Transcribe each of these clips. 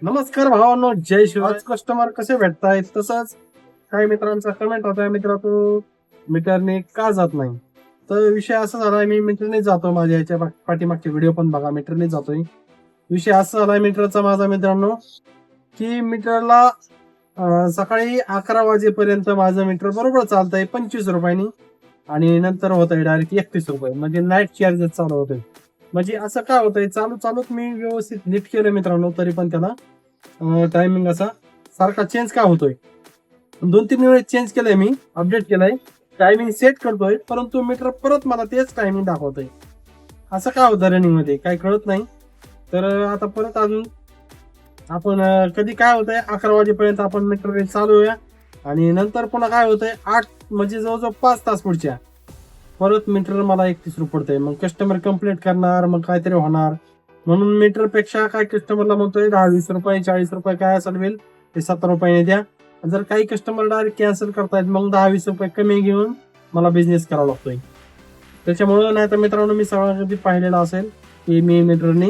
नमस्कार भावांनो, जय शिवाय. कस्टमर कसे भेटतायत, तसंच काही मित्रांचा कमेंट होता, मित्र तू मीटरने का जात नाही. तर विषय असा झालाय, मी मीटरने जातो. माझ्या याच्या पाठीमागचे व्हिडिओ पण बघा, मीटरने जातोय. विषय असा झालाय मीटरचा माझा मित्रांनो, की मीटरला सकाळी 11 वाजेपर्यंत माझं मीटर बरोबर चालतंय 25 रुपयांनी, आणि नंतर होत आहे डायरेक्ट 31 रुपये, म्हणजे नाईट चार्जेस चालू होतोय. म्हणजे असं काय होतंय, चालूच मी व्यवस्थित नीट केलं मित्रांनो, तरी पण त्याला टायमिंग असा सारखा चेंज का होतोय. 2-3 वेळेस चेंज केलंय, मी अपडेट केलंय, टायमिंग सेट करतोय, परंतु मीटर परत मला तेच टायमिंग दाखवतोय. असं का होतं रनिंग मध्ये, काही कळत नाही. तर आता परत अजून आपण कधी काय होतंय, 11 वाजेपर्यंत आपण मीटर चालूया, आणि नंतर पुन्हा काय होतंय 8, म्हणजे जवळजवळ 5 तास पुढच्या परत मीटर मला 31 रुपये पडतंय. मग कस्टमर कंप्लेंट करणार, मग काहीतरी होणार. म्हणून मीटर पेक्षा काय कस्टमरला म्हणतोय 10-20 रुपये 40 रुपये काय असेल बिल ते 17 रुपयाने द्या. जर काही कस्टमर डायरेक्ट कॅन्सल करतायत, मग 10-20 रुपये कमी घेऊन मला बिझनेस करावा लागतोय. त्याच्यामुळं नाही तर मित्रांनो, मी सगळं कधी पाहिलेलं असेल की मी मीटरने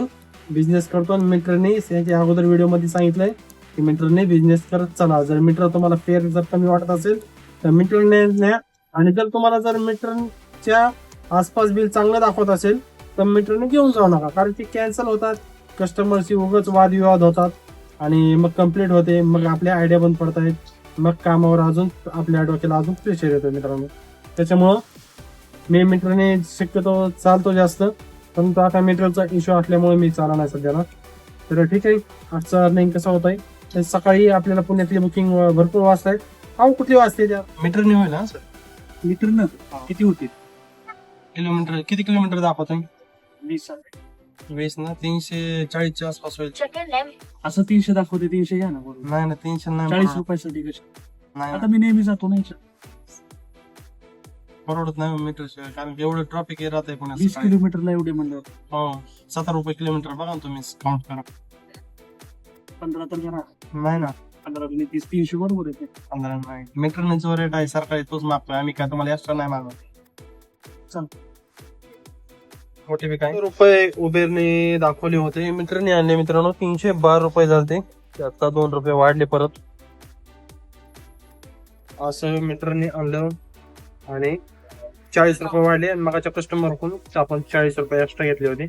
बिझनेस करतो, आणि मीटरने याच्या अगोदर व्हिडिओमध्ये सांगितलंय की मीटरने बिझनेस करत चला. जर मीटर तुम्हाला फेअर जर कमी वाटत असेल तर मीटरने न्या, आणि जर तुम्हाला जर मीटरच्या आसपास बिल चांगलं दाखवत असेल तर मीटरने घेऊन जाऊ नका, कारण ते कॅन्सल होतात, कस्टमरशी उगाच वादविवाद होतात, आणि मग कंप्लीट होते, मग आपल्या आयडिया बंद पडतायत, मग कामावर अजून आपल्या डोक्याला अजून प्रेशर येतो मित्रांनो. त्याच्यामुळं मी मीटरने शक्यतो चालतो जास्त, परंतु आता मीटरचा इश्यू असल्यामुळे मी चाला नाही सध्याला. तर ठीक आहे, आजचा रनिंग कसं होत आहे. सकाळी आपल्याला पुण्यातली बुकिंग भरपूर वाजतायत. कुठली वाजते त्या मीटरने होईल ना सर? मीटर ना किती होते? किलोमीटर किती किलोमीटर दाखवतोय? 20. 20 ना, 340 च्या आसपास होईल. असं 300 दाखवते, 300 घ्या ना बरोबर. नाही ना, 300 नाही. 40 रुपयासाठी कशी? नाही आता मी नेहमी जातो ना इथं. परवडत नाही मीटर शिवाय, कारण की एवढं ट्रॉफिक राहत आहे 20 पुण्यात. किलोमीटरला एवढे म्हणलं. हो, 17 रुपये किलोमीटर बघा ना तुम्ही, काउंट करा. 15 तर घरा. नाही ना, 15 आणि 30, 300 बरोबर येते. 15 नाही. मीटरने जो रेट आहे सरकारी तोच मागतोय आम्ही, काय तुम्हाला एक्स्ट्रा नाही मागत. चल. ओटीपी काय रुपये उबेरने दाखवले होते, मीटरने आणले मित्रांनो 312 रुपये झाले. आता 2 रुपये वाढले परत. असं मीटरने आणलं आणि 40 रुपये वाढले, आणि मगाच्या कस्टमर कडून आपण 40 रुपये एक्स्ट्रा घेतले होते,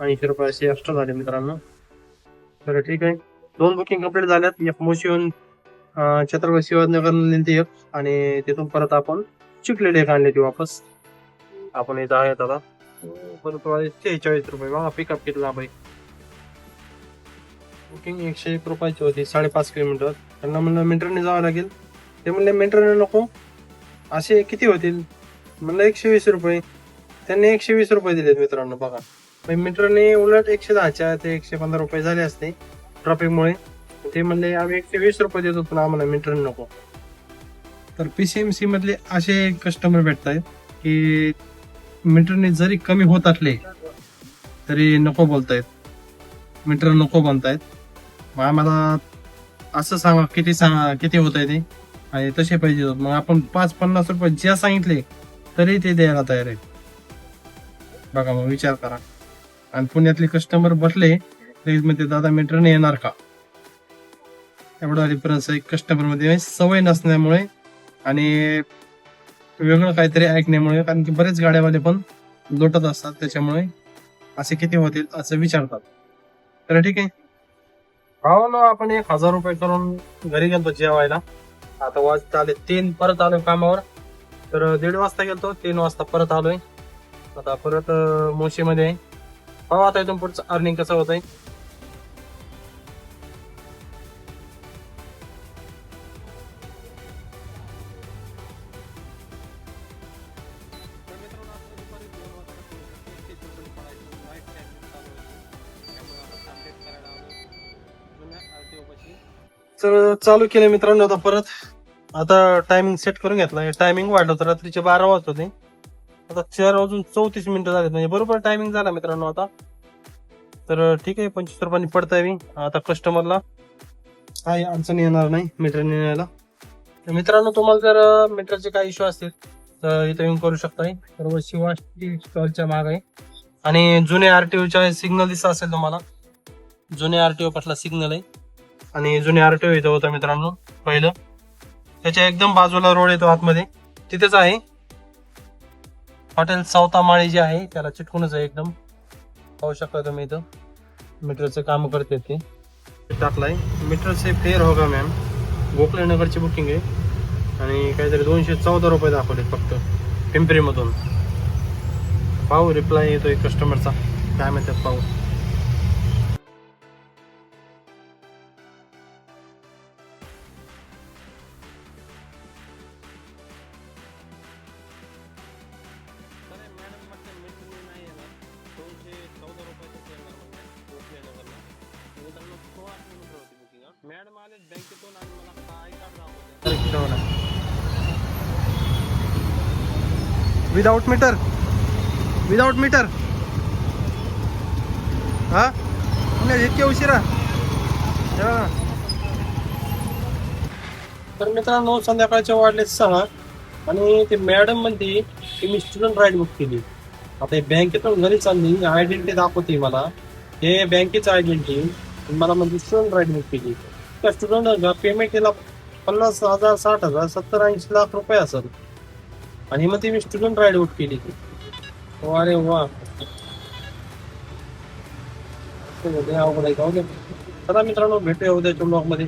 80 रुपये असे एक्स्ट्रा झाले मित्रांनो. तर ठीक आहे, 2 बुकिंग कंप्लीट झाल्यात. एक मोशीहून छत्रपती शिवाजीनगर एक, आणि तिथून परत आपण चिखलेले एक आणले ती वापस. आपण इथं आहेत आता. परत 46 रुपये बघा, पिकअप किती लांब आहे. बुकिंग 101 रुपयाची होती, 5.5 किलोमीटर. त्यांना म्हणलं मीटरने जावं लागेल, ते म्हणले मीटरने नको, असे किती होतील म्हणलं 120 रुपये. त्यांनी 120 रुपये दिलेत मित्रांनो बघा. मीटरने उलट 110च्या ते 115 रुपये झाले असते ट्रॅफिकमुळे. ते म्हणले आम्ही 120 रुपये देतो, पण आम्हाला मीटरने नको. तर PCMC मधले असे कस्टमर भेटतायत की मीटरने जरी कमी होत असले तरी नको बोलतायत, मीटर नको बनतायत. मग आम्हाला असं सांगा किती होत आहे ते, आणि तसे पाहिजे. मग आपण 5-50 रुपये ज्या सांगितले तरी ते द्यायला तयार आहेत. बघा मग विचार करा. आणि पुण्यातले कस्टमर बसले लगेच मध्ये, दादा मीटरने येणार का? एवढा डिफरन्स आहे कस्टमर मध्ये, सवय नसल्यामुळे आणि वेगळं काहीतरी ऐकण्यामुळे. कारण की बरेच गाड्यावाले पण लोटत असतात, त्याच्यामुळे असे किती होतील असं विचारतात. तर ठीक आहे, हो ना, आपण 1000 रुपये करून घरी गेलतो जेवायला. आता वाजता आले 3, परत आलोय कामावर. तर 1:30 वाजता गेलतो, 3 वाजता परत आलोय. आता परत मोशीमध्ये आहे. हो, आता इथून पुढचं अर्निंग कसं होत आहे. तर चालू केलं मित्रांनो आता परत. आता टायमिंग सेट करून घेतला. टायमिंग वाढलं होतं, रात्रीचे 12 वाजत होते, आता 4 वाजून 34 मिनिटं झाले, म्हणजे बरोबर टायमिंग झाला मित्रांनो आता. तर ठीक आहे, 25 रुपयांनी पडतंय. मी आता कस्टमरला काही अडचण येणार नाही मीटरने न्यायला. तर मित्रांनो, तुम्हाला जर मीटरचे काही इश्यू असतील तर इथं येऊन करू शकता. सर्व शिवा स्टॉलच्या माग आहे, आणि जुने RTOच्या सिग्नल दिसत असेल तुम्हाला, जुने आरटीओ पासला सिग्नल आहे आणि जुने आरटीओ इथं होतं मित्रांनो पहिलं. त्याच्या एकदम बाजूला रोड येतो आतमध्ये, तिथेच आहे हॉटेल सावता माळी जे आहे त्याला चिटकूनच आहे एकदम. पाहू शकता तुम्ही इथं मीटरचं काम करते ते टाकलाय. मीटर से फेर होगा मॅम. गोखले नगरची बुकिंग आहे आणि काहीतरी 214 रुपये दाखवले फक्त पिंपरीमधून. पाहू रिप्लाय येतोय कस्टमरचा, काय म्हणतात पाहू. मॅडम आले बँकेतून आणि मला आय कार्ड दाखवलं विदाउट मीटर. विदाउट मीटर हा इतके उशिरा. तर मित्रांनो संध्याकाळचे वाढले 6 आणि ते मॅडम म्हणते की मी स्टुडंट राईड बुक केली. आता हे बँकेतून घरी चालली, आयडेंटिटी दाखवते मला, हे बँकेचं आयडेंटिटी, मला म्हणजे स्टुडंट राईड बुक केली. त्या स्टुडंट पेमेंट केला 50,000 60,000 70-80 लाख रुपये असेल आणि मग ती मी स्टुडंट राईड बुक केली. अरे वा, अवघड आहे का. चला मित्रांनो भेटूया उद्याच्या ब्लॉग मध्ये.